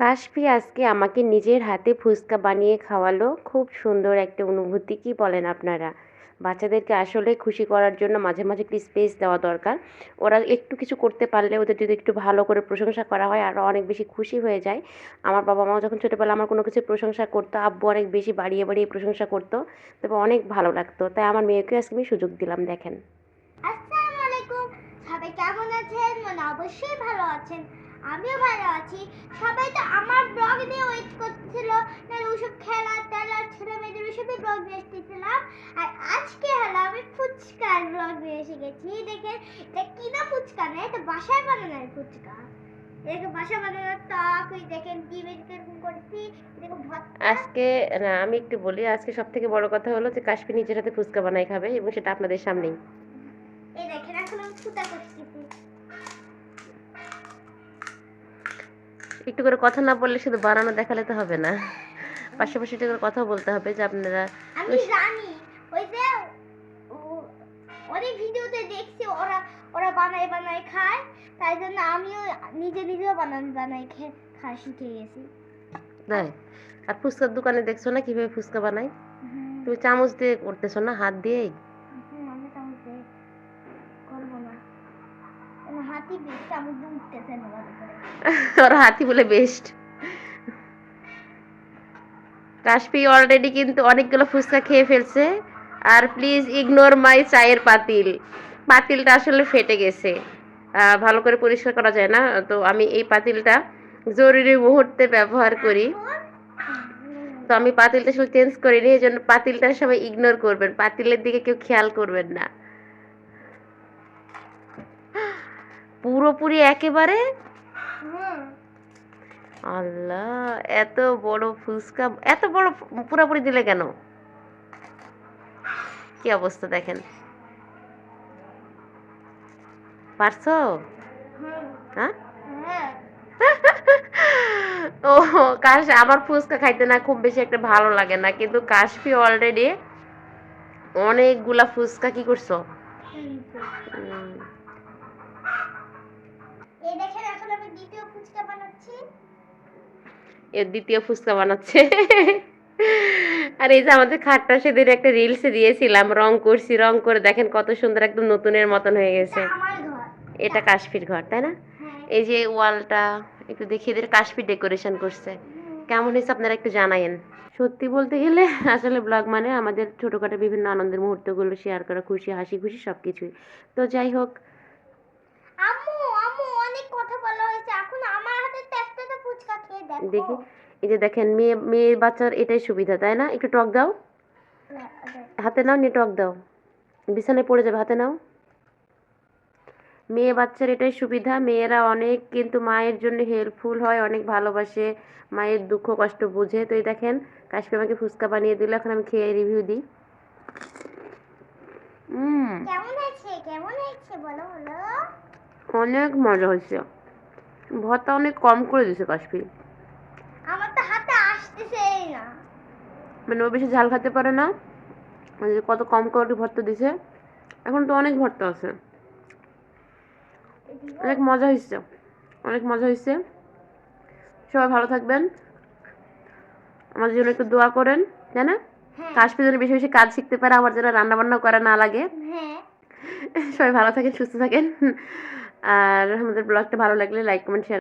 কাশফি আজকে আমাকে নিজের হাতে ফুচকা বানিয়ে খাওয়ালো। খুব সুন্দর একটা অনুভূতি, কি বলেন আপনারা? বাচ্চাদেরকে আসলে খুশি করার জন্য মাঝে মাঝে একটু স্পেস দেওয়া দরকার। ওরা একটু কিছু করতে পারলে, ওদের যদি একটু ভালো করে প্রশংসা করা হয়, আরও অনেক বেশি খুশি হয়ে যায়। আমার বাবা মাও যখন ছোটোবেলা আমার কোনো কিছু প্রশংসা করতো, আব্বু অনেক বেশি বাড়িয়ে বাড়িয়ে প্রশংসা করতো, তবে অনেক ভালো লাগতো। তাই আমার মেয়েকে আজকে আমি সুযোগ দিলাম। দেখেন। আসসালামু আলাইকুম। সবাই কেমন আছেন? অবশ্যই ভালো আছেন। আমিও ভালো আছি। সবাই তো আমার ব্লগ নিয়ে ওয়েট করছিল, ওসব খেলা টেলা ছেলে মেয়েদের ওসবই ব্লগ নিয়ে এসেছিলাম। আর আজকে হলো আমি ফুচকার ব্লগ নিয়ে এসে গেছি। দেখেন এটা কিনা ফুচকা না, এটা বাসায় বানানোর ফুচকা। দেখো বাসা বানানোর টক, ওই দেখেন ডিমের কিরকম করেছি, দেখো আজকে না, আমি একটু বলি, আজকে সব থেকে বড় কথা হলো যে কাশফি নিজের হাতে ফুচকা বানাই খাবে, এবং সেটা আপনাদের সামনেই। এই দেখেন এখন আমি ফুটা করতেছি। একটু করে কথা না বললে শুধু বানানো দেখালে তো হবে না, পাশাপাশি একটু করে কথা বলতে হবে যে আপনারা। আমি জানি ওই যে অনেক ভিডিওতে দেখছি ওরা ওরা বানায় বানায় খায়, তাই জন্য আমিও নিজেও বানাই খাওয়া শিখে গেছি। তাই? আর ফুচকার দোকানে দেখছো না কিভাবে ফুচকা বানায়? তুমি চামচ দিয়ে করতেছো না, হাত দিয়েই? আমি চামচ দিয়ে করবো না, হাতি বেশ চামচ দিয়ে উঠতেছে না। ওর হাতই বলে বেস্ট। কাশফি অলরেডি কিন্তু অনেকগুলো ফুচকা খেয়ে ফেলছে। আর প্লিজ ইগনোর মাই চায়ের পাতিল। পাতিলটা আসলে ফেটে গেছে, ভালো করে পরিষ্কার করা যায় না, তো আমি এই পাতিলটা জরুরি মুহূর্তে ব্যবহার করি। তো আমি পাতিলটা আসলে চেঞ্জ করিনি, এই জন্য পাতিলটা সবাই ইগনোর করবেন, পাতিলের দিকে কেউ খেয়াল করবেন না। পুরোপুরি একেবারে। আল্লাহ, এত বড় ফুচকা এত বড় পুরোপুরি দিলে কেন? কি অবস্থা দেখেন। পারছো? হ্যাঁ। ও, কাশ আমার ফুচকা খাইতে না খুব বেশি একটা ভালো লাগে না, কিন্তু কাশফি অলরেডি অনেকগুলা ফুচকা কি করছো। এই দেখেন এখন আমি দ্বিতীয় ফুচকা বানাচ্ছি। এর দ্বিতীয় ফুচকা বানাচ্ছে। আর এই যে আমাদের খাটটা সেদিন একটা রিলসে দিয়েছিলাম, রং করছি, রং করে দেখেন কত সুন্দর একদম নতুনের মতন হয়ে গেছে। এটা কাশফির ঘর, তাই না? এই যে ওয়ালটা একটু দেখিয়ে দিয়ে কাশফি ডেকোরেশন করছে। কেমন হয়েছে আপনারা একটু জানায়েন। সত্যি বলতে গেলে আসলে ব্লগ মানে আমাদের ছোটোখাটো বিভিন্ন আনন্দের মুহূর্তগুলো শেয়ার করা, খুশি হাসি খুশি সব কিছুই। তো যাই হোক, আম্মু আম্মু অনেক কথা বলা হয়েছে, এখন আমার হাতে একটা ফুচকা খেয়ে দেখো। দেখি, এই যে দেখেন, মেয়ে মেয়ে বাচ্চার এটাই সুবিধা, তাই না? একটু টক দাও, হাতে নাও, নিয়ে টক দাও, বিছানায় পড়ে যাবে, হাতে নাও। মেয়ে বাচ্চার এটাই সুবিধা, মেয়েরা অনেক কিন্তু মায়ের জন্য হেল্পফুল হয়, অনেক ভালোবাসে, মায়ের দুঃখ কষ্ট বুঝে। তো এই দেখেন কাশফি আমাকে ফুচকা বানিয়ে দিল, এখন আমি খেয়ে রিভিউ দিই। কেমন হয়েছে বলো বলো। অনেক মজা হয়েছে, ভর্তা অনেক কম করে দিছে কাশফি। আমার তো হাতে আসতেছেই না, মানে ও বেশি ঝাল খেতে পারে না, কত কম করে ভর্তা দিছে। এখন তো অনেক ভর্তা আছে। অনেক মজা হয়েছে, অনেক মজা হয়েছে। সবাই ভালো থাকবেন, আমাদের জন্য একটু দোয়া করেন, তাই না? কাশফি যেন বেশি বেশি কাজ শিখতে পারে, আমার যেন রান্না বান্না করা না লাগে। সবাই ভালো থাকেন, সুস্থ থাকেন। আর আমাদের ব্লগটা ভালো লাগলে লাইক কমেন্ট শেয়ার